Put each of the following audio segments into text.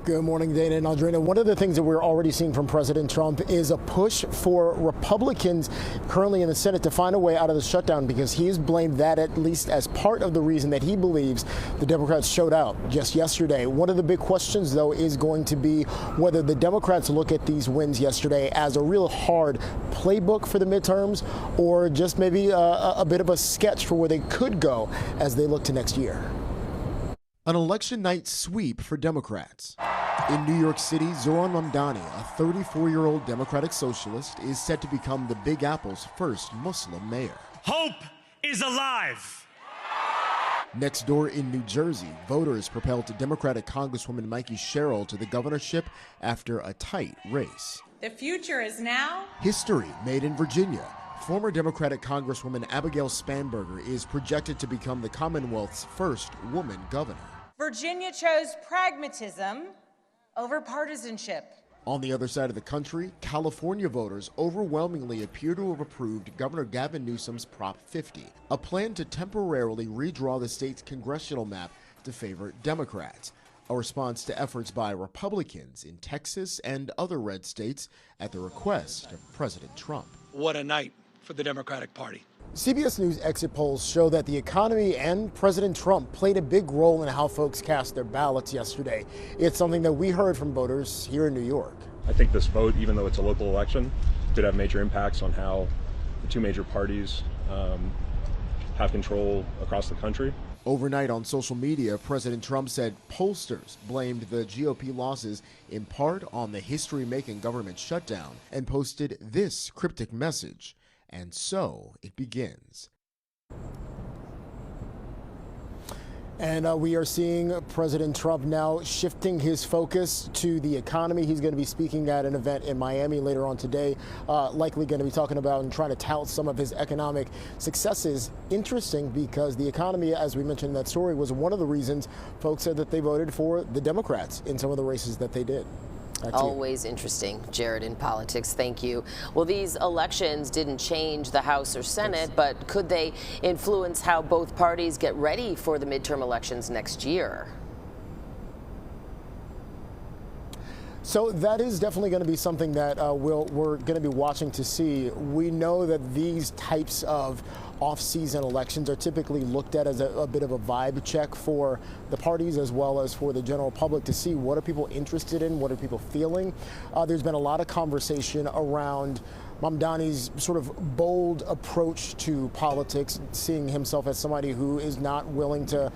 Good morning, Dana and Audrina. One of the things that we're already seeing from President Trump is a push for Republicans currently in the Senate to find a way out of the shutdown, because he has blamed that at least as part of the reason that he believes the Democrats showed out just yesterday. One of the big questions, though, is going to be whether the Democrats look at these wins yesterday as a real hard playbook for the midterms, or just maybe a bit of a sketch for where they could go as they look to next year. An election night sweep for Democrats. In New York City, Zoran Mamdani, a 34-year-old Democratic socialist, is set to become the Big Apple's first Muslim mayor. Hope is alive. Next door in New Jersey, voters propelled Democratic Congresswoman Mikey Sherrill to the governorship after a tight race. The future is now. History made in Virginia. Former Democratic Congresswoman Abigail Spanberger is projected to become the Commonwealth's first woman governor. Virginia chose pragmatism over partisanship. On the other side of the country, California voters overwhelmingly appear to have approved Governor Gavin Newsom's Prop 50, a plan to temporarily redraw the state's congressional map to favor Democrats, a response to efforts by Republicans in Texas and other red states at the request of President Trump. What a night for the Democratic Party. CBS News exit polls show that the economy and President Trump played a big role in how folks cast their ballots yesterday. It's something that we heard from voters here in New York. I think this vote, even though it's a local election, did have major impacts on how the two major parties have control across the country. Overnight on social media, President Trump said pollsters blamed the GOP losses in part on the history-making government shutdown and posted this cryptic message: "And so it begins." And we are seeing President Trump now shifting his focus to the economy. He's going to be speaking at an event in Miami later on today, likely going to be talking about and trying to tout some of his economic successes. Interesting, because the economy, as we mentioned in that story, was one of the reasons folks said that they voted for the Democrats in some of the races that they did. Always interesting, Jared, in politics. Thank you. Well, these elections didn't change the House or Senate, but could they influence how both parties get ready for the midterm elections next year? So that is definitely going to be something that we're going to be watching to see. We know that these types of off-season elections are typically looked at as a bit of a vibe check for the parties as well as for the general public to see what are people interested in, what are people feeling. There's been a lot of conversation around Mamdani's sort of bold approach to politics, seeing himself as somebody who is not willing to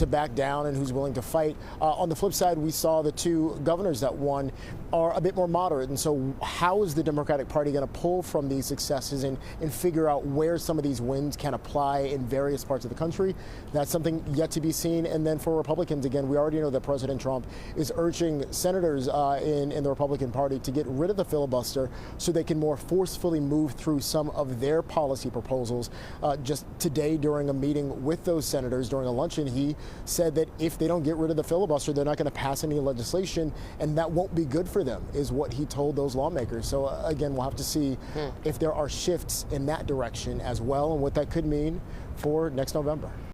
back down and who's willing to fight. On the flip side, we saw the two governors that won are a bit more moderate. And so how is the Democratic Party going to pull from these successes and figure out where some of these wins can apply in various parts of the country? That's something yet to be seen. And then for Republicans, again, we already know that President Trump is urging senators in the Republican Party to get rid of the filibuster so they can more forcefully move through some of their policy proposals. Just today, during a meeting with those senators during a luncheon, he said that if they don't get rid of the filibuster, they're not going to pass any legislation, and that won't be good for them, is what he told those lawmakers. So again, we'll have to see if there are shifts in that direction as well, and what that could mean for next November.